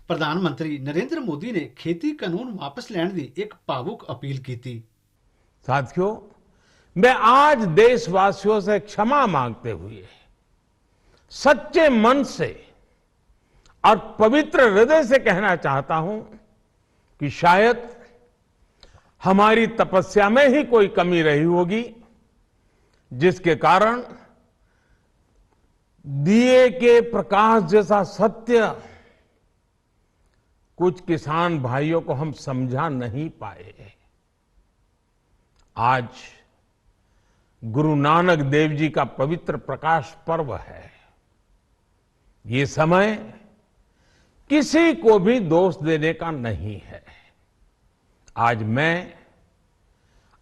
प्रधानमंत्री नरेंद्र मोदी ने खेती कानून वापस लेने की एक भावुक अपील की थी। साथियों, मैं आज देशवासियों से क्षमा मांगते हुए सच्चे मन से और पवित्र हृदय से कहना चाहता हूं कि शायद हमारी तपस्या में ही कोई कमी रही होगी, जिसके कारण दिए के प्रकाश जैसा सत्य कुछ किसान भाइयों को हम समझा नहीं पाए। आज गुरु नानक देव जी का पवित्र प्रकाश पर्व है। ये समय किसी को भी दोष देने का नहीं है। आज मैं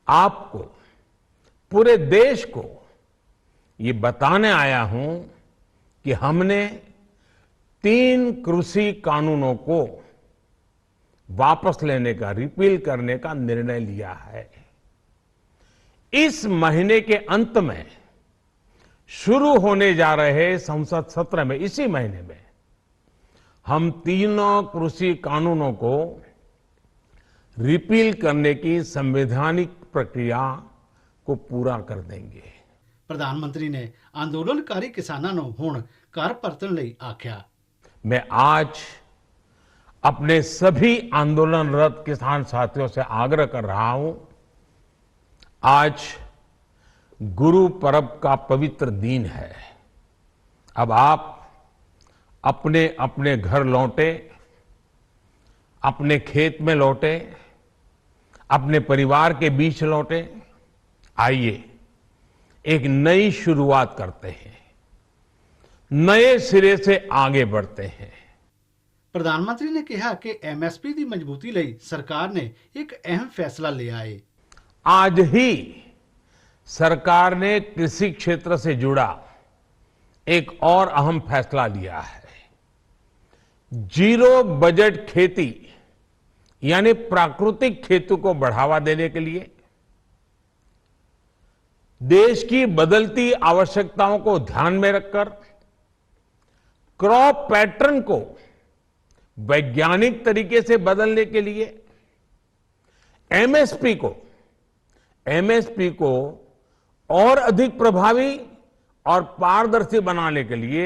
आपको, पूरे देश को ये बताने आया हूं कि हमने 3 कृषि कानूनों को वापस लेने का, रिपील करने का निर्णय लिया है। इस महीने के अंत में शुरू होने जा रहे संसद सत्र में, इसी महीने में हम तीनों कृषि कानूनों को रिपील करने की संवैधानिक प्रक्रिया को पूरा कर देंगे। प्रधानमंत्री ने आंदोलनकारी किसानों ਨੂੰ ਹੁਣ ਘਰ ਪਰਤਣ ਲਈ ਆਖਿਆ। मैं आज अपने सभी आंदोलनरत किसान साथियों से आग्रह कर रहा हूं, आज गुरु पर्व का पवित्र दिन है। अब आप अपने अपने घर लौटे, अपने खेत में लौटे, अपने परिवार के बीच लौटे। आइए एक नई शुरुआत करते हैं, नए सिरे से आगे बढ़ते हैं। प्रधानमंत्री ने कहा कि एमएसपी की मजबूती ਲਈ सरकार ने एक अहम फैसला लिया है। आज ही सरकार ने कृषि क्षेत्र से जुड़ा एक और अहम फैसला लिया है। जीरो बजट खेती यानी प्राकृतिक खेती को बढ़ावा देने के लिए देश की बदलती आवश्यकताओं को ध्यान में रखकर क्रॉप पैटर्न को वैज्ञानिक तरीके से बदलने के लिए एमएसपी को और अधिक प्रभावी और पारदर्शी बनाने के लिए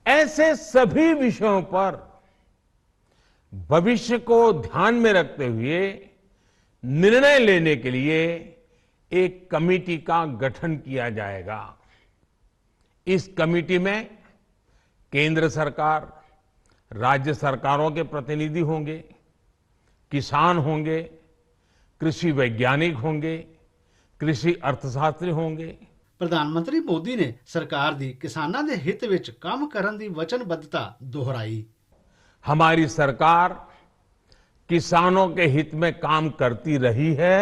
ऐसे सभी विषयों पर भविष्य को ध्यान में रखते हुए निर्णय लेने के लिए एक कमेटी का गठन किया जाएगा। इस कमेटी में केंद्र सरकार, राज्य सरकारों के प्रतिनिधि होंगे, किसान होंगे, कृषि वैज्ञानिक होंगे, कृषि अर्थशास्त्री होंगे। प्रधानमंत्री मोदी ने सरकार दी किसानों के हित विच काम करने की वचनबद्धता दोहराई। हमारी सरकार किसानों के हित में काम करती रही है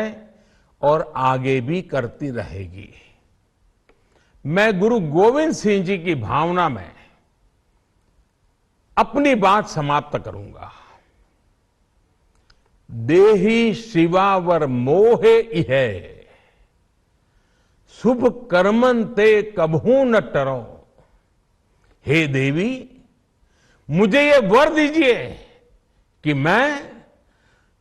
और आगे भी करती रहेगी। मैं गुरु गोविंद सिंह जी की भावना में अपनी बात समाप्त करूंगा। देहि शिवावर मोहे इहे, शुभ कर्मन ते कबहू न टरो। हे देवी, मुझे ये वर दीजिए कि मैं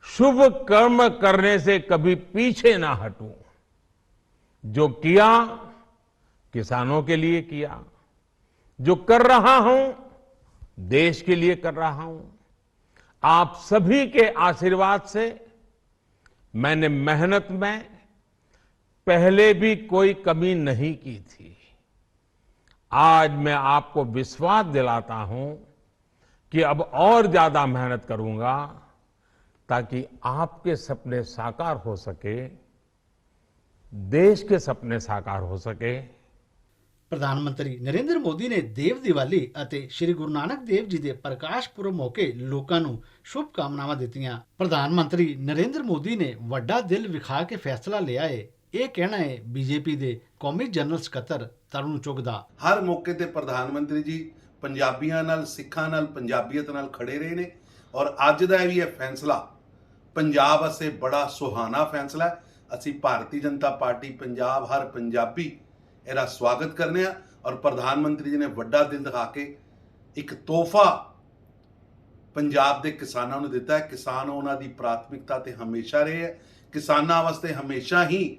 शुभ कर्म करने से कभी पीछे ना हटूं। जो किया किसानों के लिए किया, जो कर रहा हूं देश के लिए कर रहा हूं। आप सभी के आशीर्वाद से मैंने मेहनत में पहले भी कोई कमी नहीं की थी। आज मैं आपको विश्वास दिलाता हूं कि अब और ज्यादा मेहनत करूंगा ताकि आपके सपने साकार हो सके, देश के सपने साकार हो सके। प्रधानमंत्री नरेंद्र मोदी ने देव दिवाली ਅਤੇ श्री गुरु नानक देव जी के प्रकाश पुरब मौके लोगों ਨੂੰ शुभकामनावां ਦਿੱਤੀਆਂ। प्रधानमंत्री नरेंद्र मोदी ने ਵੱਡਾ ਦਿਲ ਵਿਖਾ ਕੇ फैसला लिया है। ਇਹ ਕਹਿਣਾ ਹੈ बीजेपी ਦੇ ਕੌਮੀ ਜਨਰਲ ਸਕੱਤਰ ਤਰੁਣ ਚੁੱਗ ਦਾ। हर मौके ते प्रधानमंत्री जी पंजाबियों नाल, सिखां नाल, पंजाबीयत नाल खड़े रहे ने और अज दा भी यह फैसला पंजाब वास्ते बड़ा सुहाना फैसला है। असीं भारतीय जनता पार्टी पंजाब, हर पंजाबी इहदा स्वागत करने और प्रधानमंत्री जी ने वड्डा दिल दिखा के एक तोहफा ਪੰਜਾਬ ਦੇ ਕਿਸਾਨਾਂ ਨੂੰ ਦਿੱਤਾ ਹੈ। ਕਿਸਾਨ ਉਹਨਾਂ ਦੀ ਪ੍ਰਾਥਮਿਕਤਾ ਤੇ ਹਮੇਸ਼ਾ ਰਹੇ ਹੈ। ਕਿਸਾਨਾਂ ਵਾਸਤੇ ਹਮੇਸ਼ਾ ਹੀ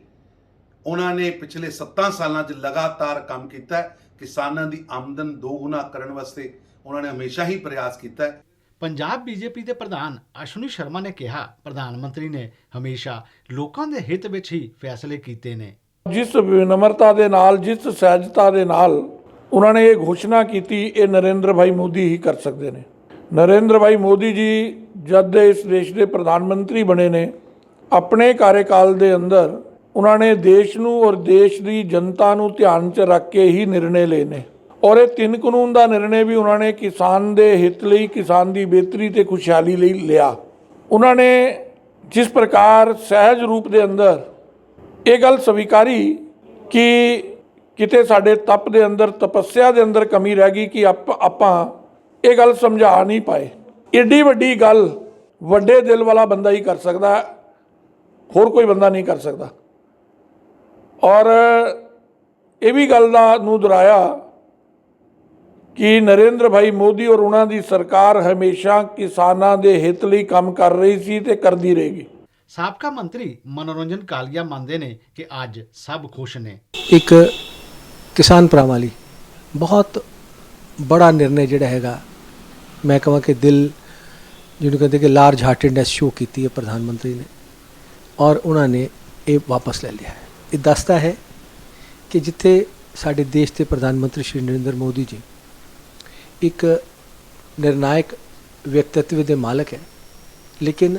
ਉਹਨਾਂ ਨੇ ਪਿਛਲੇ 7 ਸਾਲਾਂ 'ਚ ਲਗਾਤਾਰ ਕੰਮ ਕੀਤਾ ਹੈ। ਕਿਸਾਨਾਂ ਦੀ ਆਮਦਨ ਦੋਗੁਣਾ ਕਰਨ ਵਾਸਤੇ ਉਹਨਾਂ ਨੇ ਹਮੇਸ਼ਾ ਹੀ ਪ੍ਰਯਾਸ ਕੀਤਾ ਹੈ। ਪੰਜਾਬ ਬੀਜੇਪੀ ਦੇ ਪ੍ਰਧਾਨ ਅਸ਼ਵਨੀ ਸ਼ਰਮਾ ਨੇ ਕਿਹਾ, ਪ੍ਰਧਾਨ ਮੰਤਰੀ ਨੇ ਹਮੇਸ਼ਾ ਲੋਕਾਂ ਦੇ ਹਿੱਤ ਵਿੱਚ ਹੀ ਫੈਸਲੇ ਕੀਤੇ ਨੇ। ਜਿਸ ਵਿਨਮਰਤਾ ਦੇ ਨਾਲ, ਜਿਸ ਸਹਿਜਤਾ ਦੇ ਨਾਲ ਉਹਨਾਂ ਨੇ ਇਹ ਘੋਸ਼ਣਾ ਕੀਤੀ, ਇਹ ਨਰਿੰਦਰ ਭਾਈ ਮੋਦੀ ਹੀ ਕਰ ਸਕਦੇ ਨੇ। ਨਰਿੰਦਰ ਭਾਈ ਮੋਦੀ ਜੀ ਜਦ ਦੇ ਇਸ ਦੇਸ਼ ਦੇ ਪ੍ਰਧਾਨ ਮੰਤਰੀ ਬਣੇ ਨੇ, ਆਪਣੇ ਕਾਰਜਕਾਲ ਦੇ ਅੰਦਰ ਉਹਨਾਂ ਨੇ ਦੇਸ਼ ਨੂੰ ਔਰ ਦੇਸ਼ ਦੀ ਜਨਤਾ ਨੂੰ ਧਿਆਨ 'ਚ ਰੱਖ ਕੇ ਹੀ ਨਿਰਣੇ ਲਏ ਨੇ। ਔਰ ਇਹ 3 ਕਾਨੂੰਨ ਦਾ ਨਿਰਣੇ ਵੀ ਉਹਨਾਂ ਨੇ ਕਿਸਾਨ ਦੇ ਹਿੱਤ ਲਈ, ਕਿਸਾਨ ਦੀ ਬਿਹਤਰੀ ਤੇ ਖੁਸ਼ਹਾਲੀ ਲਈ ਲਿਆ। ਉਹਨਾਂ ਨੇ ਜਿਸ ਪ੍ਰਕਾਰ ਸਹਿਜ ਰੂਪ ਦੇ ਅੰਦਰ ਇਹ ਗੱਲ ਸਵੀਕਾਰੀ ਕਿ ਕਿਤੇ ਸਾਡੇ ਤਪ ਦੇ ਅੰਦਰ, ਤਪੱਸਿਆ ਦੇ ਅੰਦਰ ਕਮੀ ਰਹਿ ਗਈ ਕਿ ਆਪਾਂ ਇਹ ਗੱਲ ਸਮਝਾ ਨਹੀਂ ਪਾਏ। ਏਡੀ ਵੱਡੀ ਗੱਲ ਵੱਡੇ ਦਿਲ ਵਾਲਾ ਬੰਦਾ ਹੀ ਕਰ ਸਕਦਾ, ਹੋਰ ਕੋਈ ਬੰਦਾ ਨਹੀਂ ਕਰ ਸਕਦਾ। ਔਰ ਇਹ ਵੀ ਗੱਲ ਦਾ ਨੂੰ ਦੁਹਰਾਇਆ ਕਿ ਨਰਿੰਦਰ ਭਾਈ ਮੋਦੀ ਔਰ ਉਹਨਾਂ ਦੀ ਸਰਕਾਰ ਹਮੇਸ਼ਾ ਕਿਸਾਨਾਂ ਦੇ ਹਿੱਤ ਲਈ ਕੰਮ ਕਰ ਰਹੀ ਸੀ ਤੇ ਕਰਦੀ ਰਹੇਗੀ। ਸਾਬਕਾ ਮੰਤਰੀ ਮਨੋਰੰਜਨ ਕਾਲੀਆ ਮੰਨਦੇ ਨੇ ਕਿ ਅੱਜ ਸਭ ਖੁਸ਼ ਨੇ। ਇੱਕ ਕਿਸਾਨ ਭਰਾਵਾਂ ਲਈ ਬਹੁਤ ਬੜਾ ਨਿਰਣੇ ਜਿਹੜਾ ਹੈਗਾ, ਮੈਂ ਕਹਾਂ ਕਿ ਦਿਲ ਜਿਹਨੂੰ ਕਹਿੰਦੇ ਕਿ ਲਾਰਜ ਹਾਰਟedness ਸ਼ੋ ਕੀਤੀ ਹੈ ਪ੍ਰਧਾਨ ਮੰਤਰੀ ਨੇ, ਔਰ ਉਹਨਾਂ ਨੇ ਇਹ ਵਾਪਸ ਲੈ ਲਿਆ ਹੈ। ਇਹ ਦੱਸਦਾ ਹੈ ਕਿ ਜਿੱਥੇ ਸਾਡੇ ਦੇਸ਼ ਦੇ ਪ੍ਰਧਾਨ ਮੰਤਰੀ ਸ਼੍ਰੀ ਨਰਿੰਦਰ ਮੋਦੀ ਜੀ ਇੱਕ ਨਿਰਣਾਇਕ ਵਿਅਕਤੀਤਵ ਦੇ ਮਾਲਕ ਹੈ, ਲੇਕਿਨ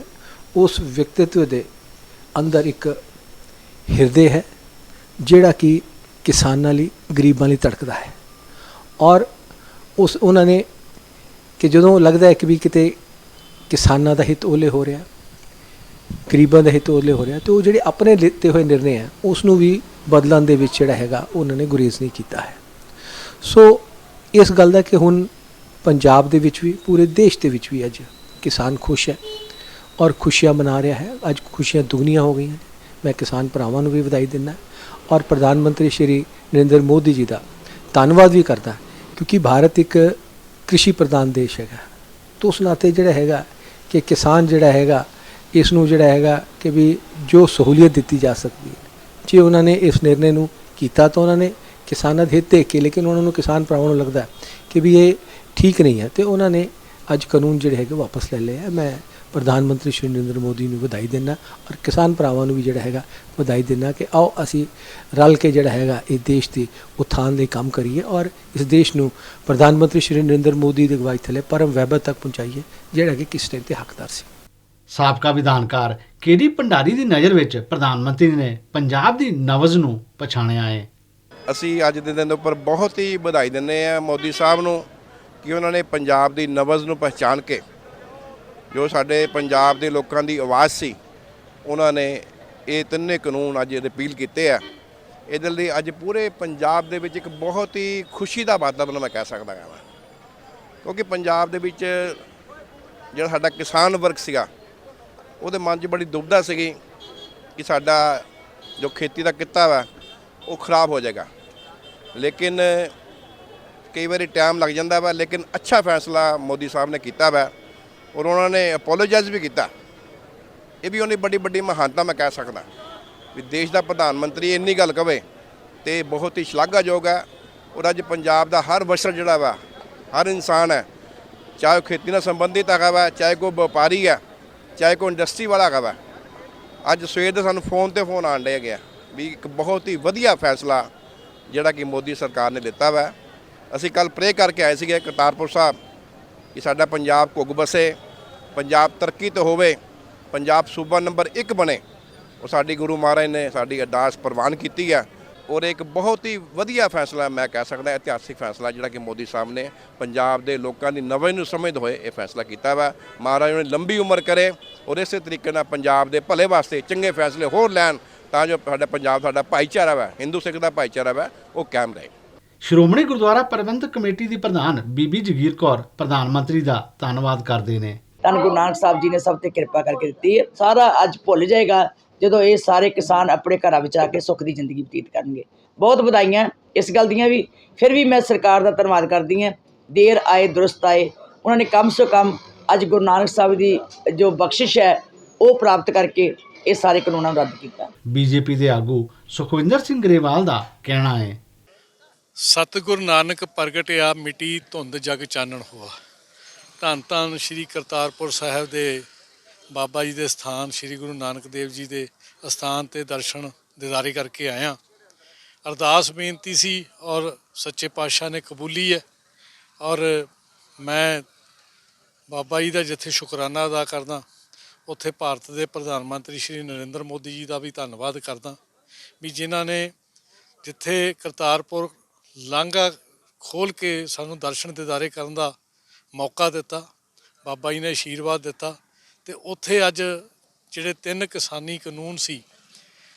ਉਸ ਵਿਅਕਤੀਤਵ ਦੇ ਅੰਦਰ ਇੱਕ ਹਿਰਦੇ ਹੈ ਜਿਹੜਾ ਕਿ ਕਿਸਾਨਾਂ ਲਈ, ਗਰੀਬਾਂ ਲਈ ਧੜਕਦਾ ਹੈ। ਔਰ ਉਹਨਾਂ ਨੇ ਕਿ ਜਦੋਂ ਲੱਗਦਾ ਹੈ ਕਿ ਵੀ ਕਿਤੇ ਕਿਸਾਨਾਂ ਦਾ ਹਿੱਤ ਓਲੇ ਹੋ ਰਿਹਾ, ਗਰੀਬਾਂ ਦਾ ਹਿੱਤ ਓਲੇ ਹੋ ਰਿਹਾ, ਤੇ ਉਹ ਜਿਹੜੇ ਆਪਣੇ ਲਿੱਤੇ ਹੋਏ ਨਿਰਣੇ ਆ ਉਸ ਨੂੰ ਵੀ ਬਦਲਣ ਦੇ ਵਿੱਚ ਜਿਹੜਾ ਹੈਗਾ ਉਹਨਾਂ ਨੇ ਗੁਰੇਜ਼ ਨਹੀਂ ਕੀਤਾ ਹੈ। ਸੋ ਇਸ ਗੱਲ ਦਾ ਕਿ ਹੁਣ ਪੰਜਾਬ ਦੇ ਵਿੱਚ ਵੀ, ਪੂਰੇ ਦੇਸ਼ ਦੇ ਵਿੱਚ ਵੀ ਅੱਜ ਕਿਸਾਨ ਖੁਸ਼ ਹੈ ਔਰ ਖੁਸ਼ੀਆਂ ਮਨਾ ਰਿਹਾ ਹੈ। ਅੱਜ ਖੁਸ਼ੀਆਂ ਦੁਗਣੀਆਂ ਹੋ ਗਈਆਂ। ਮੈਂ ਕਿਸਾਨ ਭਰਾਵਾਂ ਨੂੰ ਵੀ ਵਧਾਈ ਦਿੰਦਾ ਔਰ ਪ੍ਰਧਾਨ ਮੰਤਰੀ ਸ਼੍ਰੀ ਨਰਿੰਦਰ ਮੋਦੀ ਜੀ ਦਾ ਧੰਨਵਾਦ ਵੀ ਕਰਦਾ, ਕਿਉਂਕਿ ਭਾਰਤ ਇੱਕ ਕ੍ਰਿਸ਼ੀ ਪ੍ਰਧਾਨ ਦੇਸ਼ ਹੈਗਾ। ਤਾਂ ਉਸ ਨਾਤੇ ਜਿਹੜਾ ਹੈਗਾ ਕਿ ਕਿਸਾਨ ਜਿਹੜਾ ਹੈਗਾ ਇਸ ਨੂੰ ਜਿਹੜਾ ਹੈਗਾ ਕਿ ਵੀ ਜੋ ਸਹੂਲੀਅਤ ਦਿੱਤੀ ਜਾ ਸਕਦੀ ਹੈ, ਜੇ ਉਹਨਾਂ ਨੇ ਇਸ ਨਿਰਣੇ ਨੂੰ ਕੀਤਾ ਤਾਂ ਉਹਨਾਂ ਨੇ ਕਿਸਾਨਾਂ ਦੇ ਹਿੱਤ ਦੇਖ ਕੇ, ਲੇਕਿਨ ਉਹਨਾਂ ਨੂੰ ਕਿਸਾਨ ਭਰਾਵਾਂ ਨੂੰ ਲੱਗਦਾ ਕਿ ਵੀ ਇਹ ਠੀਕ ਨਹੀਂ ਹੈ ਤੇ ਉਹਨਾਂ ਨੇ ਅੱਜ ਕਾਨੂੰਨ ਜਿਹੜੇ ਹੈਗੇ ਵਾਪਸ ਲੈ ਲਏ ਹੈ। ਮੈਂ ਪ੍ਰਧਾਨ ਮੰਤਰੀ ਸ਼੍ਰੀ ਨਰਿੰਦਰ ਮੋਦੀ ਨੂੰ ਵਧਾਈ ਦਿੰਦਾ ਔਰ ਕਿਸਾਨ ਭਰਾਵਾਂ ਨੂੰ ਵੀ ਜਿਹੜਾ ਹੈਗਾ ਵਧਾਈ ਦਿੰਦਾ ਕਿ ਆਓ ਅਸੀਂ ਰਲ ਕੇ ਜਿਹੜਾ ਹੈਗਾ ਇਹ ਦੇਸ਼ ਦੇ ਉਥਾਨ ਲਈ ਕੰਮ ਕਰੀਏ ਔਰ ਇਸ ਦੇਸ਼ ਨੂੰ ਪ੍ਰਧਾਨ ਮੰਤਰੀ ਸ਼੍ਰੀ ਨਰਿੰਦਰ ਮੋਦੀ ਦੀ ਅਗਵਾਈ ਥੱਲੇ ਪਰਮ ਵੈਭਵ ਤੱਕ ਪਹੁੰਚਾਈਏ, ਜਿਹੜਾ ਕਿ ਕਿਸ ਟਾਈਮ ਤੇ ਹੱਕਦਾਰ ਸੀ। ਸਾਬਕਾ ਵਿਧਾਨਕਾਰ ਕੇਡੀ ਭੰਡਾਰੀ ਦੀ ਨਜ਼ਰ ਵਿੱਚ ਪ੍ਰਧਾਨ ਮੰਤਰੀ ਨੇ ਪੰਜਾਬ ਦੀ ਨਬਜ਼ ਨੂੰ ਪਛਾਣਿਆ ਹੈ। ਅਸੀਂ ਅੱਜ ਦੇ ਦਿਨ ਦੇ ਉੱਪਰ ਬਹੁਤ ਹੀ ਵਧਾਈ ਦਿੰਦੇ ਹਾਂ ਮੋਦੀ ਸਾਹਿਬ ਨੂੰ ਕਿ ਉਹਨਾਂ ਨੇ ਪੰਜਾਬ ਦੀ ਨਬਜ਼ ਨੂੰ ਪਹਿਚਾਣ ਕੇ ਜੋ ਸਾਡੇ ਪੰਜਾਬ ਦੇ ਲੋਕਾਂ ਦੀ ਆਵਾਜ਼ ਸੀ, ਉਹਨਾਂ ਨੇ ਇਹ 3 ਕਾਨੂੰਨ ਅੱਜ ਰਿਪੀਲ ਕੀਤੇ ਆ। ਇਹਦੇ ਲਈ ਅੱਜ ਪੂਰੇ ਪੰਜਾਬ ਦੇ ਵਿੱਚ ਇੱਕ ਬਹੁਤ ਹੀ ਖੁਸ਼ੀ ਦਾ ਵਾਤਾਵਰਨ ਮੈਂ ਕਹਿ ਸਕਦਾ ਹਾਂ, ਕਿਉਂਕਿ ਪੰਜਾਬ ਦੇ ਵਿੱਚ ਜਿਹੜਾ ਸਾਡਾ ਕਿਸਾਨ ਵਰਗ ਸੀਗਾ ਉਹਦੇ ਮਨ 'ਚ ਬੜੀ ਦੁਬਿਧਾ ਸੀਗੀ ਕਿ ਸਾਡਾ ਜੋ ਖੇਤੀ ਦਾ ਕਿੱਤਾ ਵਾ ਉਹ ਖਰਾਬ ਹੋ ਜਾਏਗਾ। ਲੇਕਿਨ ਕਈ ਵਾਰੀ ਟਾਈਮ ਲੱਗ ਜਾਂਦਾ ਵਾ, ਲੇਕਿਨ ਅੱਛਾ ਫੈਸਲਾ ਮੋਦੀ ਸਾਹਿਬ ਨੇ ਕੀਤਾ ਵਾ ਔਰ ਉਹਨਾਂ ਨੇ ਅਪੋਲੋਜਾਈਜ਼ ਵੀ ਕੀਤਾ। ਇਹ ਵੀ ਉਹਨੇ ਬੜੀ ਮਹਾਨਤਾ ਮੈਂ ਕਹਿ ਸਕਦਾ ਵੀ ਦੇਸ਼ ਦਾ ਪ੍ਰਧਾਨ ਮੰਤਰੀ ਇੰਨੀ ਗੱਲ ਕਵੇ ਤੇ ਬਹੁਤ ਹੀ ਸ਼ਲਾਘਾਯੋਗ ਹੈ। ਔਰ ਅੱਜ ਪੰਜਾਬ ਦਾ ਹਰ ਵਸਰ ਜਿਹੜਾ ਵਾ, ਹਰ ਇਨਸਾਨ ਹੈ, ਚਾਹੇ ਉਹ ਖੇਤੀ ਨਾਲ ਸੰਬੰਧਿਤ ਹੈਗਾ ਵਾ, ਚਾਹੇ ਕੋਈ ਵਪਾਰੀ ਹੈ, ਚਾਹੇ ਕੋਈ ਇੰਡਸਟਰੀ ਵਾਲਾ ਹੈਗਾ ਵਾ, ਅੱਜ ਸਵੇਰ ਦੇ ਸਾਨੂੰ ਫੋਨ ਤੇ ਫੋਨ ਆਉਣ ਡਿਆ ਗਿਆ ਵੀ ਇੱਕ ਬਹੁਤ ਹੀ ਵਧੀਆ ਫੈਸਲਾ ਜਿਹੜਾ ਕਿ ਮੋਦੀ ਸਰਕਾਰ ਨੇ ਲਿੱਤਾ ਵਾ। ਅਸੀਂ ਕੱਲ ਪ੍ਰੇ ਕਰਕੇ ਆਏ ਸੀਗੇ ਕਰਤਾਰਪੁਰ ਸਾਹਿਬ ਕਿ ਸਾਡਾ ਪੰਜਾਬ ਘੁੱਗ ਬਸੇ, ਪੰਜਾਬ ਤਰੱਕੀ ਤੇ ਹੋਵੇ, ਪੰਜਾਬ ਸੂਬਾ ਨੰਬਰ 1 ਬਣੇ। ਉਹ ਸਾਡੀ ਗੁਰੂ ਮਹਾਰਾਜ ਨੇ ਸਾਡੀ ਅਰਦਾਸ ਪ੍ਰਵਾਨ ਕੀਤੀ ਹੈ ਔਰ ਇੱਕ ਬਹੁਤ ਹੀ ਵਧੀਆ ਫੈਸਲਾ ਮੈਂ ਕਹਿ ਸਕਦਾ, ਇਤਿਹਾਸਿਕ ਫੈਸਲਾ ਜਿਹੜਾ ਕਿ ਮੋਦੀ ਸਾਹਿਬ ਨੇ ਪੰਜਾਬ ਦੇ ਲੋਕਾਂ ਦੀ ਨਬਜ਼ ਨੂੰ ਸਮਝਦੇ ਹੋਏ ਇਹ ਫੈਸਲਾ ਕੀਤਾ ਵਾ। ਮਹਾਰਾਜ ਨੇ ਲੰਬੀ ਉਮਰ ਕਰੇ ਔਰ ਇਸੇ ਤਰੀਕੇ ਨਾਲ ਪੰਜਾਬ ਦੇ ਭਲੇ ਵਾਸਤੇ ਚੰਗੇ ਫੈਸਲੇ ਹੋਰ ਲੈਣ ਤਾਂ ਜੋ ਸਾਡਾ ਪੰਜਾਬ, ਸਾਡਾ ਭਾਈਚਾਰਾ ਵਾ, ਹਿੰਦੂ ਸਿੱਖ ਦਾ ਭਾਈਚਾਰਾ ਵਾ, ਉਹ ਕਾਇਮ ਰਹੇ। ਸ਼੍ਰੋਮਣੀ ਗੁਰਦੁਆਰਾ ਪ੍ਰਬੰਧਕ ਕਮੇਟੀ ਦੀ ਪ੍ਰਧਾਨ ਬੀਬੀ ਜਗੀਰ ਕੌਰ ਪ੍ਰਧਾਨ ਮੰਤਰੀ ਦਾ ਧੰਨਵਾਦ ਕਰਦੇ ਨੇ। ਧੰਨ ਗੁਰੂ ਨਾਨਕ ਸਾਹਿਬ ਜੀ ਨੇ ਸਭ ਤੇ ਕਿਰਪਾ ਕਰਕੇ ਦਿੱਤੀ ਹੈ। ਸਾਰਾ ਅੱਜ ਭੁੱਲ ਜਾਏਗਾ ਜਦੋਂ ਇਹ ਸਾਰੇ ਕਿਸਾਨ ਆਪਣੇ ਘਰਾਂ ਵਿੱਚ ਆ ਕੇ ਸੁੱਖ ਦੀ ਜ਼ਿੰਦਗੀ ਬਤੀਤ ਕਰਨਗੇ। ਬਹੁਤ ਵਧਾਈਆਂ ਇਸ ਗੱਲ ਦੀਆਂ ਵੀ। ਫਿਰ ਵੀ ਮੈਂ ਸਰਕਾਰ ਦਾ ਧੰਨਵਾਦ ਕਰਦੀ ਹਾਂ। ਦੇਰ ਆਏ ਦੁਰਸਤ ਆਏ, ਉਹਨਾਂ ਨੇ ਕਮ ਸੇ ਕਮ ਅੱਜ ਗੁਰੂ ਨਾਨਕ ਸਾਹਿਬ ਦੀ ਜੋ ਬਖਸ਼ਿਸ਼ ਹੈ ਉਹ ਪ੍ਰਾਪਤ ਕਰਕੇ ਇਹ ਸਾਰੇ ਕਾਨੂੰਨਾਂ ਨੂੰ ਰੱਦ ਕੀਤਾ। ਬੀਜੇਪੀ ਦੇ ਆਗੂ ਸੁਖਵਿੰਦਰ ਸਿੰਘ ਗਰੇਵਾਲ ਦਾ ਕਹਿਣਾ ਹੈ, ਸਤਿਗੁਰ ਨਾਨਕ ਪ੍ਰਗਟਿਆ ਮਿਟੀ ਧੁੰਦ ਜਗ ਚਾਨਣ ਹੋਆ। ਧੰਨ ਧੰਨ ਸ਼੍ਰੀ ਕਰਤਾਰਪੁਰ ਸਾਹਿਬ ਦੇ ਬਾਬਾ ਜੀ ਦੇ ਸਥਾਨ ਸ਼੍ਰੀ ਗੁਰੂ ਨਾਨਕ ਦੇਵ ਜੀ ਦੇ ਅਸਥਾਨ ਤੇ ਦਰਸ਼ਨ ਦਿਦਾਰੇ ਕਰਕੇ ਆਇਆ। ਅਰਦਾਸ ਬੇਨਤੀ ਸੀ ਔਰ ਸੱਚੇ ਪਾਤਸ਼ਾਹ ਨੇ ਕਬੂਲੀ ਹੈ ਔਰ ਮੈਂ ਬਾਬਾ ਜੀ ਦਾ ਜਿੱਥੇ ਸ਼ੁਕਰਾਨਾ ਅਦਾ ਕਰਦਾ ਉੱਥੇ ਭਾਰਤ ਦੇ ਪ੍ਰਧਾਨ ਮੰਤਰੀ ਸ਼੍ਰੀ ਨਰਿੰਦਰ ਮੋਦੀ ਜੀ ਦਾ ਵੀ ਧੰਨਵਾਦ ਕਰਦਾ ਵੀ ਜਿਨ੍ਹਾਂ ਨੇ ਜਿੱਥੇ ਕਰਤਾਰਪੁਰ ਲਾਂਘਾ ਖੋਲ੍ਹ ਕੇ ਸਾਨੂੰ ਦਰਸ਼ਨ ਦਿਦਾਰੇ ਕਰਨ ਦਾ ਮੌਕਾ ਦਿੱਤਾ, ਬਾਬਾ ਜੀ ਨੇ ਆਸ਼ੀਰਵਾਦ ਦਿੱਤਾ ਤੇ ਉੱਥੇ ਅੱਜ ਜਿਹੜੇ 3 ਕਿਸਾਨੀ ਕਾਨੂੰਨ ਸੀ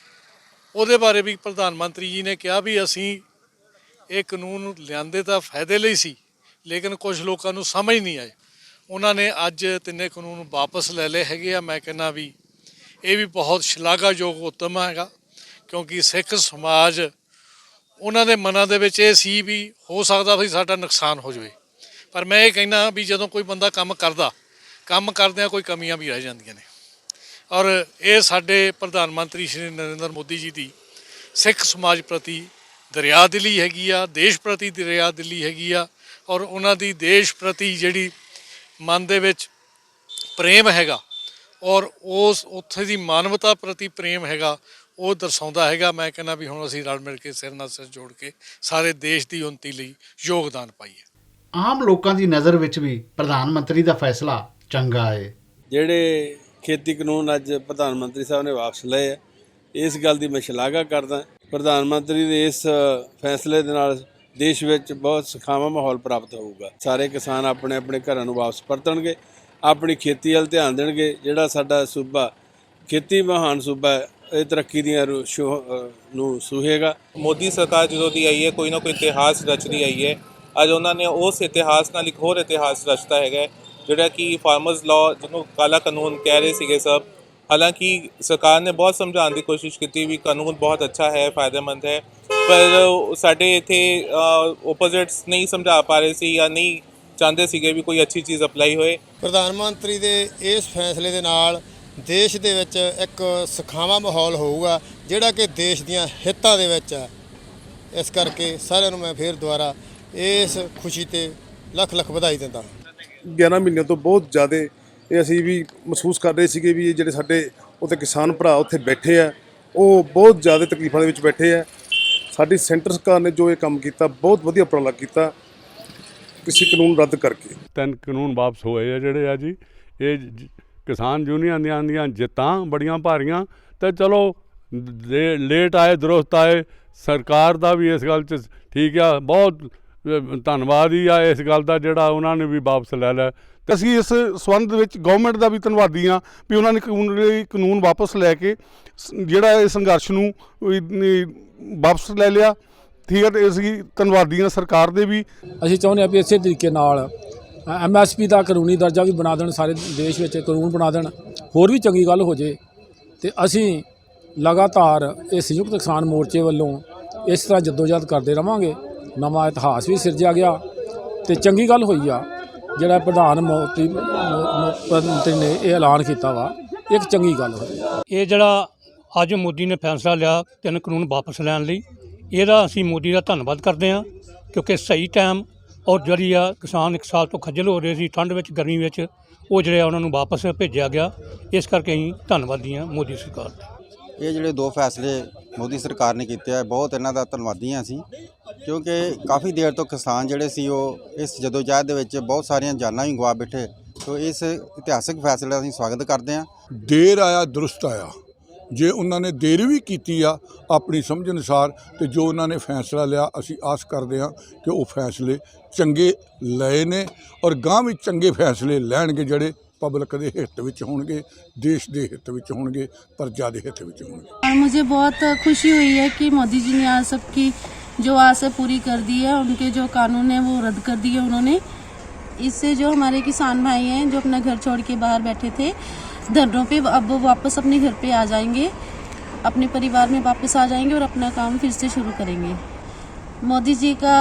ਉਹਦੇ ਬਾਰੇ ਵੀ ਪ੍ਰਧਾਨ ਮੰਤਰੀ ਜੀ ਨੇ ਕਿਹਾ ਵੀ ਅਸੀਂ ਇਹ ਕਾਨੂੰਨ ਲਿਆਂਦੇ ਤਾਂ ਫਾਇਦੇ ਲਈ ਸੀ ਲੇਕਿਨ ਕੁਝ ਲੋਕਾਂ ਨੂੰ ਸਮਝ ਨਹੀਂ ਆਏ। ਉਹਨਾਂ ਨੇ ਅੱਜ 3 ਕਾਨੂੰਨ ਵਾਪਸ ਲੈ ਲਏ ਹੈਗੇ ਆ। ਮੈਂ ਕਹਿੰਦਾ ਵੀ ਇਹ ਵੀ ਬਹੁਤ ਸ਼ਲਾਘਾਯੋਗ ਉੱਦਮ ਹੈਗਾ ਕਿਉਂਕਿ ਸਿੱਖ ਸਮਾਜ ਉਹਨਾਂ ਦੇ ਮਨਾਂ ਦੇ ਵਿੱਚ ਇਹ ਸੀ ਵੀ ਹੋ ਸਕਦਾ ਵੀ ਸਾਡਾ ਨੁਕਸਾਨ ਹੋ ਜਾਵੇ, ਪਰ ਮੈਂ ਇਹ ਕਹਿੰਦਾ ਵੀ ਜਦੋਂ ਕੋਈ ਬੰਦਾ ਕੰਮ ਕਰਦਿਆਂ ਕੋਈ ਕਮੀਆਂ ਵੀ ਰਹਿ ਜਾਂਦੀਆਂ ਨੇ ਔਰ ਇਹ ਸਾਡੇ ਪ੍ਰਧਾਨ ਮੰਤਰੀ ਸ਼੍ਰੀ ਨਰਿੰਦਰ ਮੋਦੀ ਜੀ ਦੀ ਸਿੱਖ ਸਮਾਜ ਪ੍ਰਤੀ ਦਰਿਆ ਦਿਲੀ ਹੈਗੀ ਆ, ਦੇਸ਼ ਪ੍ਰਤੀ ਦਰਿਆ ਦਿਲੀ ਹੈਗੀ ਆ ਔਰ ਉਹਨਾਂ ਦੀ ਦੇਸ਼ ਪ੍ਰਤੀ ਜਿਹੜੀ ਮਨ ਦੇ ਵਿੱਚ ਪ੍ਰੇਮ ਹੈਗਾ ਔਰ ਉਸ ਉੱਥੇ ਦੀ ਮਾਨਵਤਾ ਪ੍ਰਤੀ ਪ੍ਰੇਮ ਹੈਗਾ ਉਹ ਦਰਸਾਉਂਦਾ ਹੈਗਾ। ਮੈਂ ਕਹਿੰਦਾ ਵੀ ਹੁਣ ਅਸੀਂ ਰਲ ਮਿਲ ਕੇ ਸਿਰ ਨਾਲ ਸਿਰ ਜੋੜ ਕੇ ਸਾਰੇ ਦੇਸ਼ ਦੀ ਉੱਨਤੀ ਲਈ ਯੋਗਦਾਨ ਪਾਈਏ। ਆਮ ਲੋਕਾਂ ਦੀ ਨਜ਼ਰ ਵਿੱਚ ਵੀ ਪ੍ਰਧਾਨ ਮੰਤਰੀ ਦਾ ਫੈਸਲਾ ਚੰਗਾ ਹੈ। ਜਿਹੜੇ ਖੇਤੀ ਕਾਨੂੰਨ ਅੱਜ ਪ੍ਰਧਾਨ ਮੰਤਰੀ ਸਾਹਿਬ ਨੇ ਵਾਪਸ ਲਏ ਆ, ਇਸ ਗੱਲ ਦੀ ਮੈਂ ਸ਼ਲਾਘਾ ਕਰਦਾ। ਪ੍ਰਧਾਨ ਮੰਤਰੀ ਦੇ ਇਸ ਫੈਸਲੇ ਦੇ ਨਾਲ ਦੇਸ਼ ਵਿੱਚ ਬਹੁਤ ਸੁਖਾਵਾਂ ਮਾਹੌਲ ਪ੍ਰਾਪਤ ਹੋਊਗਾ। ਸਾਰੇ ਕਿਸਾਨ ਆਪਣੇ ਆਪਣੇ ਘਰਾਂ ਨੂੰ ਵਾਪਸ ਪਰਤਣਗੇ, ਆਪਣੀ ਖੇਤੀ ਵੱਲ ਧਿਆਨ ਦੇਣਗੇ। ਜਿਹੜਾ ਸਾਡਾ ਸੂਬਾ ਖੇਤੀ ਮਹਾਨ ਸੂਬਾ ਹੈ, ਇਹ ਤਰੱਕੀ ਦੀਆਂ ਨੂੰ ਸੂਹੇਗਾ। ਮੋਦੀ ਸਰਕਾਰ ਜਦੋਂ ਦੀ ਆਈ ਹੈ ਕੋਈ ਨਾ ਕੋਈ ਇਤਿਹਾਸ ਰਚਦੀ ਆਈ ਹੈ। ਅੱਜ ਉਹਨਾਂ ਨੇ ਉਸ ਇਤਿਹਾਸ ਨਾਲ ਇੱਕ ਹੋਰ ਇਤਿਹਾਸ ਰਚਤਾ ਹੈਗਾ ਜਿਹੜਾ ਕਿ ਫਾਰਮਰਸ ਲਾਅ ਜਿਹਨੂੰ ਕਾਲਾ ਕਾਨੂੰਨ ਕਹਿ ਰਹੇ ਸੀਗੇ ਸਭ। ਹਾਲਾਂਕਿ ਸਰਕਾਰ ਨੇ ਬਹੁਤ ਸਮਝਾਉਣ ਦੀ ਕੋਸ਼ਿਸ਼ ਕੀਤੀ ਵੀ ਕਾਨੂੰਨ ਬਹੁਤ ਅੱਛਾ ਹੈ, ਫਾਇਦੇਮੰਦ ਹੈ, ਪਰ ਸਾਡੇ ਇੱਥੇ ਓਪੋਜ਼ਿਟਸ ਨਹੀਂ ਸਮਝਾ ਪਾ ਰਹੇ ਸੀ ਜਾਂ ਨਹੀਂ ਚਾਹੁੰਦੇ ਸੀਗੇ ਵੀ ਕੋਈ ਅੱਛੀ ਚੀਜ਼ ਅਪਲਾਈ ਹੋਏ। ਪ੍ਰਧਾਨ ਮੰਤਰੀ ਦੇ ਇਸ ਫੈਸਲੇ ਦੇ ਨਾਲ ਦੇਸ਼ ਦੇ ਵਿੱਚ ਇੱਕ ਸੁਖਾਵਾਂ ਮਾਹੌਲ ਹੋਊਗਾ ਜਿਹੜਾ ਕਿ ਦੇਸ਼ ਦੀਆਂ ਹਿੱਤਾਂ ਦੇ ਵਿੱਚ ਹੈ। ਇਸ ਕਰਕੇ ਸਾਰਿਆਂ ਨੂੰ ਮੈਂ ਫਿਰ ਦੁਬਾਰਾ ਇਸ ਖੁਸ਼ੀ ਤੇ ਲੱਖ ਲੱਖ ਵਧਾਈ ਦਿੰਦਾ। 11 ਮਹੀਨਿਆਂ ਤੋਂ ਬਹੁਤ ਜ਼ਿਆਦਾ ਇਹ ਅਸੀਂ ਵੀ ਮਹਿਸੂਸ ਕਰ ਰਹੇ ਸੀਗੇ ਵੀ ਇਹ ਜਿਹੜੇ ਸਾਡੇ ਉੱਥੇ ਕਿਸਾਨ ਭਰਾ ਉੱਥੇ ਬੈਠੇ ਆ ਉਹ ਬਹੁਤ ਜ਼ਿਆਦਾ ਤਕਲੀਫਾਂ ਦੇ ਵਿੱਚ ਬੈਠੇ ਆ। ਸਾਡੀ ਸੈਂਟਰ ਸਰਕਾਰ ਨੇ ਜੋ ਇਹ ਕੰਮ ਕੀਤਾ ਬਹੁਤ ਵਧੀਆ ਉਪਰਾਲਾ ਕੀਤਾ ਕਿਸੇ ਕਾਨੂੰਨ ਰੱਦ ਕਰਕੇ। 3 ਕਾਨੂੰਨ ਵਾਪਸ ਹੋਏ ਆ ਜਿਹੜੇ ਆ ਜੀ, ਇਹ ਕਿਸਾਨ ਯੂਨੀਅਨ ਦੀਆਂ ਜਿੱਤਾਂ ਬੜੀਆਂ ਭਾਰੀਆਂ ਤੇ ਚਲੋ ਲੇਟ ਆਏ ਦਰੁਸਤ ਆਏ। ਸਰਕਾਰ ਦਾ ਵੀ ਇਸ ਗੱਲ 'ਚ ਠੀਕ ਆ, ਬਹੁਤ ਧੰਨਵਾਦ ਹੀ ਆ ਇਸ ਗੱਲ ਦਾ ਜਿਹੜਾ ਉਹਨਾਂ ਨੇ ਵੀ ਵਾਪਸ ਲੈ ਲਿਆ। ਤੇ ਅਸੀਂ ਇਸ ਸੰਬੰਧ ਵਿੱਚ ਗਵਰਨਮੈਂਟ ਦਾ ਵੀ ਧੰਨਵਾਦੀ ਹਾਂ ਵੀ ਉਹਨਾਂ ਨੇ ਕਾਨੂੰਨ ਵਾਪਸ ਲੈ ਕੇ ਜਿਹੜਾ ਇਹ ਸੰਘਰਸ਼ ਨੂੰ ਵਾਪਸ ਲੈ ਲਿਆ। ਠੀਕ ਹੈ, ਤੇ ਅਸੀਂ ਧੰਨਵਾਦੀ ਹਾਂ ਸਰਕਾਰ ਦੇ ਵੀ। ਅਸੀਂ ਚਾਹੁੰਦੇ ਹਾਂ ਵੀ ਇਸੇ ਤਰੀਕੇ ਨਾਲ MSP ਦਾ ਕਾਨੂੰਨੀ ਦਰਜਾ ਵੀ ਬਣਾ ਦੇਣ, ਸਾਰੇ ਦੇਸ਼ ਵਿੱਚ ਕਾਨੂੰਨ ਬਣਾ ਦੇਣ, ਹੋਰ ਵੀ ਚੰਗੀ ਗੱਲ ਹੋ ਜੇ। ਤੇ ਅਸੀਂ ਲਗਾਤਾਰ ਇਹ ਸੰਯੁਕਤ ਕਿਸਾਨ ਮੋਰਚੇ ਵੱਲੋਂ ਇਸ ਤਰ੍ਹਾਂ ਜਦੋਜਹਿਦ ਕਰਦੇ ਰਵਾਂਗੇ। ਨਵਾਂ ਇਤਿਹਾਸ ਵੀ ਸਿਰਜਿਆ ਗਿਆ ਤੇ ਚੰਗੀ ਗੱਲ ਹੋਈ ਆ ਜਿਹੜਾ ਪ੍ਰਧਾਨ ਮੰਤਰੀ ਨੇ ਇਹ ਐਲਾਨ ਕੀਤਾ ਵਾ, ਇੱਕ ਚੰਗੀ ਗੱਲ ਹੋਈ। ਇਹ ਜਿਹੜਾ ਅੱਜ ਮੋਦੀ ਨੇ ਫੈਸਲਾ ਲਿਆ 3 ਕਾਨੂੰਨ ਵਾਪਸ ਲੈਣ ਲਈ, ਇਹਦਾ ਅਸੀਂ ਮੋਦੀ ਦਾ ਧੰਨਵਾਦ ਕਰਦੇ ਹਾਂ ਕਿਉਂਕਿ ਸਹੀ ਟਾਈਮ ਔਰ ਜਿਹੜੀ ਆ ਕਿਸਾਨ 1 ਸਾਲ ਤੋਂ ਖੱਜਲ ਹੋ ਰਹੇ ਸੀ ਠੰਡ ਵਿੱਚ ਗਰਮੀ ਵਿੱਚ, ਉਹ ਜਿਹੜੇ ਉਹਨਾਂ ਨੂੰ ਵਾਪਸ ਭੇਜਿਆ ਗਿਆ। ਇਸ ਕਰਕੇ ਅਸੀਂ ਧੰਨਵਾਦੀ ਹਾਂ ਮੋਦੀ ਸਰਕਾਰ ਦੇ। ਇਹ ਜਿਹੜੇ 2 ਫੈਸਲੇ ਮੋਦੀ ਸਰਕਾਰ ਨੇ ਕੀਤੇ ਆ ਬਹੁਤ ਇਹਨਾਂ ਦਾ ਧੰਨਵਾਦੀ ਹਾਂ ਅਸੀਂ, ਕਿਉਂਕਿ ਕਾਫੀ ਦੇਰ ਤੋਂ ਕਿਸਾਨ ਜਿਹੜੇ ਸੀ ਉਹ ਇਸ ਜਦੋਜਹਿਦ ਦੇ ਵਿੱਚ ਬਹੁਤ ਸਾਰੀਆਂ ਜਾਨਾਂ ਵੀ ਗਵਾ ਬੈਠੇ। ਸੋ ਇਸ ਇਤਿਹਾਸਕ ਫੈਸਲੇ ਦਾ ਅਸੀਂ ਸਵਾਗਤ ਕਰਦੇ ਹਾਂ। ਦੇਰ ਆਇਆ ਦਰੁਸਤ ਆਇਆ। ਜੇ ਉਹਨਾਂ ਨੇ ਦੇਰ ਵੀ ਕੀਤੀ ਆ ਆਪਣੀ ਸਮਝ ਅਨੁਸਾਰ ਤੇ ਜੋ ਉਹਨਾਂ ਨੇ ਫੈਸਲਾ ਲਿਆ ਅਸੀਂ ਆਸ ਕਰਦੇ ਹਾਂ ਕਿ ਉਹ ਫੈਸਲੇ ਚੰਗੇ ਲਏ ਨੇ ਔਰ ਗਾਂਹ ਵੀ ਚੰਗੇ ਫੈਸਲੇ ਲੈਣਗੇ ਜਿਹੜੇ पब्लिक के हित में होंगे, देश के हित में होंगे, प्रजा के हित में होंगे। मुझे बहुत खुशी हुई है कि मोदी जी ने आज सबकी जो आशा पूरी कर दी है, उनके जो कानून है वो रद्द कर दिए उन्होंने। इससे जो हमारे किसान भाई हैं जो अपना घर छोड़ के बाहर बैठे थे धरनों पे, अब वो वापस अपने घर पे आ जाएंगे, अपने परिवार में वापस आ जाएंगे और अपना काम फिर से शुरू करेंगे। मोदी जी का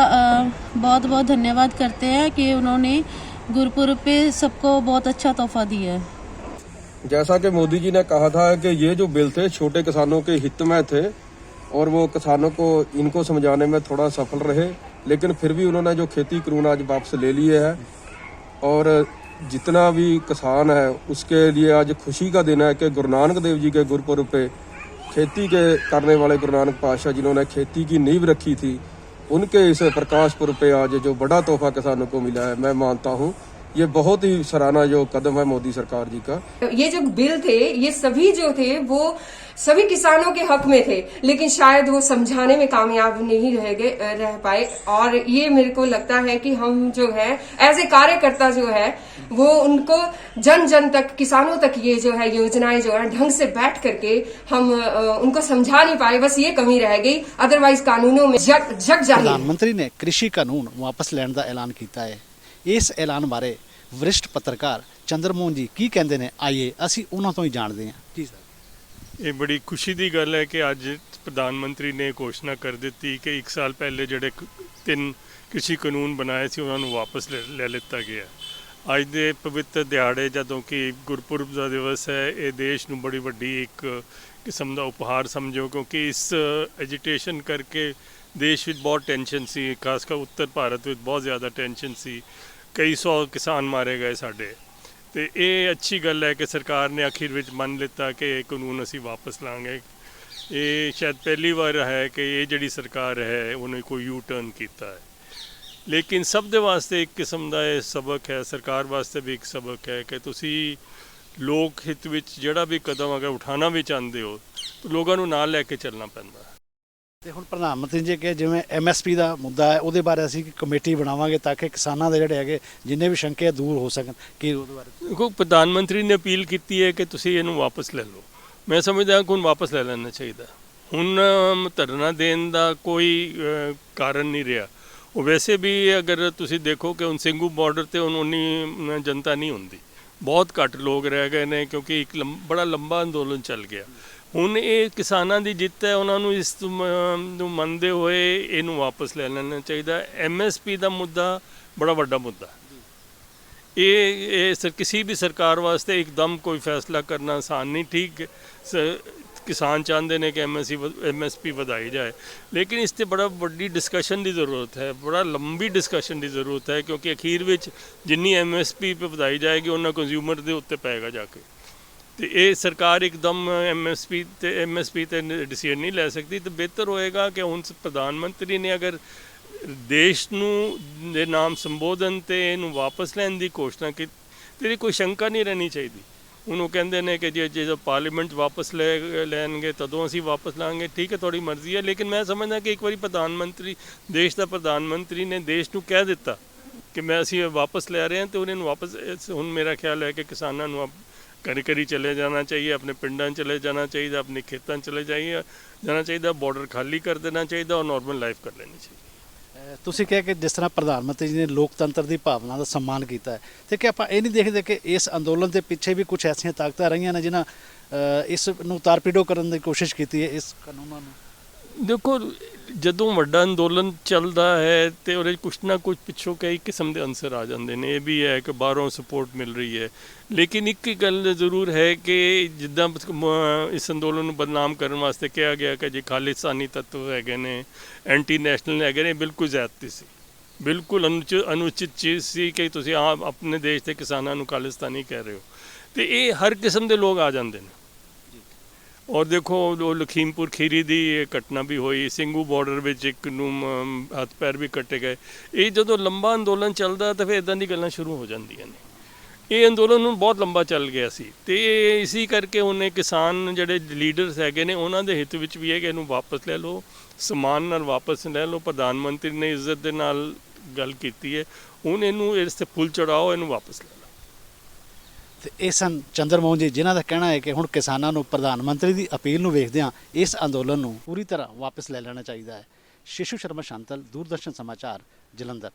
बहुत बहुत धन्यवाद करते हैं कि उन्होंने गुरपुरब पे सबको बहुत अच्छा तोहफा दिया है। जैसा कि मोदी जी ने कहा था कि ये जो बिल थे छोटे किसानों के हित में थे और वो किसानों को इनको समझाने में थोड़ा सफल रहे, लेकिन फिर भी उन्होंने जो खेती कानून आज वापस ले लिए है और जितना भी किसान है उसके लिए आज खुशी का दिन है कि गुरु नानक देव जी के गुरपुरब पे खेती के करने वाले गुरु नानक पातशाह जिन्होंने खेती की नींव रखी थी, उनके इस प्रकाश पुरब पे आज जो बड़ा तोहफा किसानों को मिला है, मैं मानता हूँ ये बहुत ही सराहना जो कदम है मोदी सरकार जी का। ये जो बिल थे ये सभी जो थे वो सभी किसानों के हक में थे, लेकिन शायद वो समझाने में कामयाब नहीं रह पाए। और ये मेरे को लगता है कि हम जो है एज ए कार्यकर्ता जो है वो उनको जन जन तक, किसानों तक ये जो है योजनाएं जो है ढंग से बैठ करके हम उनको समझा नहीं पाए, बस ये कमी रह गई। अदरवाइज कानूनों में जग जाहिर। प्रधानमंत्री ने कृषि कानून वापस ਲੈਣ ਦਾ ਐਲਾਨ ਕੀਤਾ ਹੈ। ਇਸ ਐਲਾਨ ਬਾਰੇ ਵਰਿਸ਼ਟ ਪੱਤਰਕਾਰ ਚੰਦਰਮੋਹਨ ਜੀ ਕੀ ਕਹਿੰਦੇ ਨੇ, ਆਈਏ ਅਸੀਂ ਉਹਨਾਂ ਤੋਂ ਹੀ ਜਾਣਦੇ ਹਾਂ। ਜੀ ਸਰ। ਇਹ ਬੜੀ ਖੁਸ਼ੀ ਦੀ ਗੱਲ ਹੈ ਕਿ ਅੱਜ ਪ੍ਰਧਾਨ ਮੰਤਰੀ ਨੇ ਘੋਸ਼ਣਾ ਕਰ ਦਿੱਤੀ ਕਿ 1 ਸਾਲ ਪਹਿਲੇ ਜਿਹੜੇ 3 ਕ੍ਰਿਸ਼ੀ ਕਾਨੂੰਨ ਬਣਾਏ ਸੀ ਉਹਨਾਂ ਨੂੰ ਵਾਪਸ ਲੈ ਲਿੱਤਾ ਗਿਆ। ਅੱਜ ਦੇ ਪਵਿੱਤਰ ਦਿਹਾੜੇ ਜਦੋਂ ਕਿ ਗੁਰਪੁਰਬ ਦਾ ਦਿਵਸ ਹੈ, ਇਹ ਦੇਸ਼ ਨੂੰ ਬੜੀ ਵੱਡੀ ਇੱਕ ਕਿਸਮ ਦਾ ਉਪਹਾਰ ਸਮਝੋ, ਕਿਉਂਕਿ ਇਸ ਐਜੀਟੇਸ਼ਨ ਕਰਕੇ ਦੇਸ਼ ਵਿੱਚ ਬਹੁਤ ਟੈਨਸ਼ਨ ਸੀ, ਖਾਸ ਕਰ ਉੱਤਰ ਭਾਰਤ ਵਿੱਚ ਬਹੁਤ ਜ਼ਿਆਦਾ ਟੈਨਸ਼ਨ ਸੀ। ਕਈ 100 ਕਿਸਾਨ ਮਾਰੇ ਗਏ ਸਾਡੇ, ਅਤੇ ਇਹ ਅੱਛੀ ਗੱਲ ਹੈ ਕਿ ਸਰਕਾਰ ਨੇ ਆਖਿਰ ਵਿੱਚ ਮੰਨ ਲਿੱਤਾ ਕਿ ਇਹ ਕਾਨੂੰਨ ਅਸੀਂ ਵਾਪਸ ਲਾਂਗੇ। ਇਹ ਸ਼ਾਇਦ ਪਹਿਲੀ ਵਾਰ ਹੈ ਕਿ ਇਹ ਜਿਹੜੀ ਸਰਕਾਰ ਹੈ ਉਹਨੇ ਕੋਈ ਯੂ ਟਰਨ ਕੀਤਾ ਹੈ, ਲੇਕਿਨ ਸਭ ਦੇ ਵਾਸਤੇ ਇੱਕ ਕਿਸਮ ਦਾ ਇਹ ਸਬਕ ਹੈ, ਸਰਕਾਰ ਵਾਸਤੇ ਵੀ ਇੱਕ ਸਬਕ ਹੈ ਕਿ ਤੁਸੀਂ ਲੋਕ ਹਿੱਤ ਵਿੱਚ ਜਿਹੜਾ ਵੀ ਕਦਮ ਅਗਰ ਉਠਾਉਣਾ ਵੀ ਚਾਹੁੰਦੇ ਹੋ ਤਾਂ ਲੋਕਾਂ ਨੂੰ ਨਾਲ ਲੈ ਕੇ ਚੱਲਣਾ ਪੈਂਦਾ। ਤੇ ਹੁਣ ਪ੍ਰਧਾਨ ਮੰਤਰੀ ਜੀ ਕਿ ਜਿਵੇਂ MSP ਦਾ ਮੁੱਦਾ ਹੈ ਉਹਦੇ ਬਾਰੇ ਅਸੀਂ ਕਮੇਟੀ ਬਣਾਵਾਂਗੇ ਤਾਂ ਕਿ ਕਿਸਾਨਾਂ ਦੇ ਜਿਹੜੇ ਹੈਗੇ ਜਿੰਨੇ ਵੀ ਸ਼ੰਕੇ ਦੂਰ ਹੋ ਸਕਣ। ਕਿ ਉਹਦੇ ਬਾਰੇ ਦੇਖੋ, ਪ੍ਰਧਾਨ ਮੰਤਰੀ ਨੇ ਅਪੀਲ ਕੀਤੀ ਹੈ ਕਿ ਤੁਸੀਂ ਇਹਨੂੰ ਵਾਪਸ ਲੈ ਲਓ। ਮੈਂ ਸਮਝਦਾ ਕਿ ਹੁਣ ਵਾਪਸ ਲੈ ਲੈਣਾ ਚਾਹੀਦਾ। ਹੁਣ ਧਰਨਾ ਦੇਣ ਦਾ ਕੋਈ ਕਾਰਨ ਨਹੀਂ ਰਿਹਾ। ਉਹ ਵੈਸੇ ਵੀ ਅਗਰ ਤੁਸੀਂ ਦੇਖੋ ਕਿ ਹੁਣ ਸਿੰਘੂ ਬਾਰਡਰ 'ਤੇ ਹੁਣ ਉਨੀ ਜਨਤਾ ਨਹੀਂ ਹੁੰਦੀ, ਬਹੁਤ ਘੱਟ ਲੋਕ ਰਹਿ ਗਏ ਨੇ, ਕਿਉਂਕਿ ਇੱਕ ਬੜਾ ਲੰਬਾ ਅੰਦੋਲਨ ਚੱਲ ਗਿਆ। ਹੁਣ ਇਹ ਕਿਸਾਨਾਂ ਦੀ ਜਿੱਤ ਹੈ, ਉਹਨਾਂ ਨੂੰ ਇਸ ਨੂੰ ਮੰਨਦੇ ਹੋਏ ਇਹਨੂੰ ਵਾਪਸ ਲੈ ਲੈਣਾ ਚਾਹੀਦਾ। MSP ਦਾ ਮੁੱਦਾ ਬੜਾ ਵੱਡਾ ਮੁੱਦਾ, ਇਹ ਕਿਸੇ ਵੀ ਸਰਕਾਰ ਵਾਸਤੇ ਇੱਕਦਮ ਕੋਈ ਫੈਸਲਾ ਕਰਨਾ ਆਸਾਨ ਨਹੀਂ। ਠੀਕ ਕਿਸਾਨ ਚਾਹੁੰਦੇ ਨੇ ਕਿ MSP ਵਧਾਈ ਜਾਏ, ਲੇਕਿਨ ਇਸ 'ਤੇ ਬੜਾ ਵੱਡੀ ਡਿਸਕਸ਼ਨ ਦੀ ਜ਼ਰੂਰਤ ਹੈ, ਬੜਾ ਲੰਬੀ ਡਿਸਕਸ਼ਨ ਦੀ ਜ਼ਰੂਰਤ ਹੈ, ਕਿਉਂਕਿ ਅਖੀਰ ਵਿੱਚ ਜਿੰਨੀ MSP ਵਧਾਈ ਜਾਏਗੀ ਉਹਨਾਂ ਕੰਜ਼ਿਊਮਰ ਦੇ ਉੱਤੇ ਪਏਗਾ ਜਾ ਕੇ। ਅਤੇ ਇਹ ਸਰਕਾਰ ਇੱਕਦਮ MSP 'ਤੇ ਡਿਸੀਜ਼ਨ ਨਹੀਂ ਲੈ ਸਕਦੀ। ਤਾਂ ਬਿਹਤਰ ਹੋਏਗਾ ਕਿ ਹੁਣ ਪ੍ਰਧਾਨ ਮੰਤਰੀ ਨੇ ਅਗਰ ਦੇਸ਼ ਨੂੰ ਦੇ ਨਾਮ ਸੰਬੋਧਨ 'ਤੇ ਇਹਨੂੰ ਵਾਪਸ ਲੈਣ ਦੀ ਘੋਸ਼ਣਾ ਕੀਤੀ ਤਾਂ ਇਹਦੀ ਕੋਈ ਸ਼ੰਕਾ ਨਹੀਂ ਰਹਿਣੀ ਚਾਹੀਦੀ। ਹੁਣ ਉਹ ਕਹਿੰਦੇ ਨੇ ਕਿ ਜੇ ਜਦੋਂ ਪਾਰਲੀਮੈਂਟ ਵਾਪਸ ਲੈਣਗੇ ਤਦੋਂ ਅਸੀਂ ਵਾਪਸ ਲਾਂਗੇ, ਠੀਕ ਹੈ, ਤੁਹਾਡੀ ਮਰਜ਼ੀ ਹੈ। ਲੇਕਿਨ ਮੈਂ ਸਮਝਦਾ ਕਿ ਇੱਕ ਵਾਰੀ ਪ੍ਰਧਾਨ ਮੰਤਰੀ, ਦੇਸ਼ ਦਾ ਪ੍ਰਧਾਨ ਮੰਤਰੀ ਨੇ ਦੇਸ਼ ਨੂੰ ਕਹਿ ਦਿੱਤਾ ਕਿ ਅਸੀਂ ਵਾਪਸ ਲੈ ਰਹੇ ਹਾਂ, ਅਤੇ ਉਹਨਾਂ ਨੂੰ ਵਾਪਸ, ਹੁਣ ਮੇਰਾ ਖਿਆਲ ਹੈ ਕਿ ਕਿਸਾਨਾਂ ਨੂੰ ਘਰੀ ਚਲੇ ਜਾਣਾ ਚਾਹੀਏ, ਆਪਣੇ ਪਿੰਡਾਂ 'ਚ ਚਲੇ ਜਾਣਾ ਚਾਹੀਦਾ, ਆਪਣੇ ਖੇਤਾਂ 'ਚ ਚਲੇ ਜਾਣਾ ਚਾਹੀਦਾ, ਬਾਰਡਰ ਖਾਲੀ ਕਰ ਦੇਣਾ ਚਾਹੀਦਾ ਔਰ ਨੋਰਮਲ ਲਾਈਫ ਕਰ ਲੈਣੀ ਚਾਹੀਦੀ। ਤੁਸੀਂ ਕਿਹਾ ਕਿ ਜਿਸ ਤਰ੍ਹਾਂ ਪ੍ਰਧਾਨ ਮੰਤਰੀ ਜੀ ਨੇ ਲੋਕਤੰਤਰ ਦੀ ਭਾਵਨਾ ਦਾ ਸਨਮਾਨ ਕੀਤਾ ਹੈ, ਤੇ ਕਿ ਆਪਾਂ ਇਹ ਨਹੀਂ ਦੇਖਦੇ ਕਿ ਇਸ ਅੰਦੋਲਨ ਦੇ ਪਿੱਛੇ ਵੀ ਕੁਝ ਐਸੀਆਂ ਤਾਕਤਾਂ ਰਹੀਆਂ ਨੇ ਜਿਨ੍ਹਾਂ ਇਸ ਨੂੰ ਤਾਰਪੀਡੋ ਕਰਨ ਦੀ ਕੋਸ਼ਿਸ਼ ਕੀਤੀ ਹੈ, ਇਸ ਕਾਨੂੰਨਾਂ ਨੂੰ। ਦੇਖੋ, ਜਦੋਂ ਵੱਡਾ ਅੰਦੋਲਨ ਚੱਲਦਾ ਹੈ ਤੇ ਉਹਦੇ ਕੁਛ ਨਾ ਕੁਛ ਪਿੱਛੋਂ ਕਈ ਕਿਸਮ ਦੇ ਅਨਸਰ ਆ ਜਾਂਦੇ ਨੇ। ਇਹ ਵੀ ਹੈ ਕਿ ਬਾਹਰੋਂ ਸਪੋਰਟ ਮਿਲ ਰਹੀ ਹੈ, ਲੇਕਿਨ ਇੱਕ ਗੱਲ ਜ਼ਰੂਰ ਹੈ ਕਿ ਜਿੱਦਾਂ ਇਸ ਅੰਦੋਲਨ ਨੂੰ ਬਦਨਾਮ ਕਰਨ ਵਾਸਤੇ ਕਿਹਾ ਗਿਆ ਕਿ ਜੇ ਖਾਲਿਸਤਾਨੀ ਤੱਤਵ ਹੈਗੇ ਨੇ, ਐਂਟੀ ਨੈਸ਼ਨਲ ਹੈਗੇ ਨੇ, ਬਿਲਕੁਲ ਜ਼ਿਆਦਤੀ ਸੀ, ਬਿਲਕੁਲ ਅਨੁਚਿਤ ਚੀਜ਼ ਸੀ ਕਿ ਤੁਸੀਂ ਆਪ ਆਪਣੇ ਦੇਸ਼ ਦੇ ਕਿਸਾਨਾਂ ਨੂੰ ਖਾਲਿਸਤਾਨੀ ਕਹਿ ਰਹੇ ਹੋ। ਅਤੇ ਇਹ ਹਰ ਕਿਸਮ ਦੇ ਲੋਕ ਆ ਜਾਂਦੇ ਨੇ। ਔਰ ਦੇਖੋ, ਉਹ ਲਖੀਮਪੁਰ ਖੀਰੀ ਦੀ ਇਹ ਘਟਨਾ ਵੀ ਹੋਈ, ਸਿੰਘੂ ਬਾਰਡਰ ਵਿੱਚ ਇੱਕ ਨੂੰ ਹੱਥ ਪੈਰ ਵੀ ਕੱਟੇ ਗਏ। ਇਹ ਜਦੋਂ ਲੰਬਾ ਅੰਦੋਲਨ ਚੱਲਦਾ ਤਾਂ ਫਿਰ ਇੱਦਾਂ ਦੀ ਗੱਲਾਂ ਸ਼ੁਰੂ ਹੋ ਜਾਂਦੀਆਂ ਨੇ। ਇਹ ਅੰਦੋਲਨ ਨੂੰ ਬਹੁਤ ਲੰਬਾ ਚੱਲ ਗਿਆ ਸੀ, ਅਤੇ ਇਸੀ ਕਰਕੇ ਉਹਨੇ ਕਿਸਾਨ ਜਿਹੜੇ ਲੀਡਰਸ ਹੈਗੇ ਨੇ ਉਹਨਾਂ ਦੇ ਹਿੱਤ ਵਿੱਚ ਵੀ ਹੈ ਕਿ ਇਹਨੂੰ ਵਾਪਸ ਲੈ ਲਓ, ਸਮਾਨ ਨਾਲ ਵਾਪਸ ਲੈ ਲਓ। ਪ੍ਰਧਾਨ ਮੰਤਰੀ ਨੇ ਇੱਜ਼ਤ ਦੇ ਨਾਲ ਗੱਲ ਕੀਤੀ ਹੈ, ਹੁਣ ਇਹਨੂੰ ਇਸ 'ਤੇ ਫੁੱਲ ਚੜਾਓ, ਇਹਨੂੰ ਵਾਪਸ ਲੈ ਲਓ। ਤੇ ਇਹ ਸਨ ਚੰਦਰਮੋਹਨ ਜੀ, ਜਿਨ੍ਹਾਂ ਦਾ ਕਹਿਣਾ ਹੈ ਕਿ ਹੁਣ ਕਿਸਾਨਾਂ ਨੂੰ ਪ੍ਰਧਾਨ ਮੰਤਰੀ ਦੀ ਅਪੀਲ ਨੂੰ ਵੇਖਦਿਆਂ ਇਸ ਅੰਦੋਲਨ ਨੂੰ ਪੂਰੀ ਤਰ੍ਹਾਂ ਵਾਪਸ ਲੈ ਲੈਣਾ ਚਾਹੀਦਾ ਹੈ। ਸ਼ਿਸ਼ੂ ਸ਼ਰਮਾ ਸ਼ਾਂਤਲ, ਦੂਰਦਰਸ਼ਨ ਸਮਾਚਾਰ, ਜਲੰਧਰ।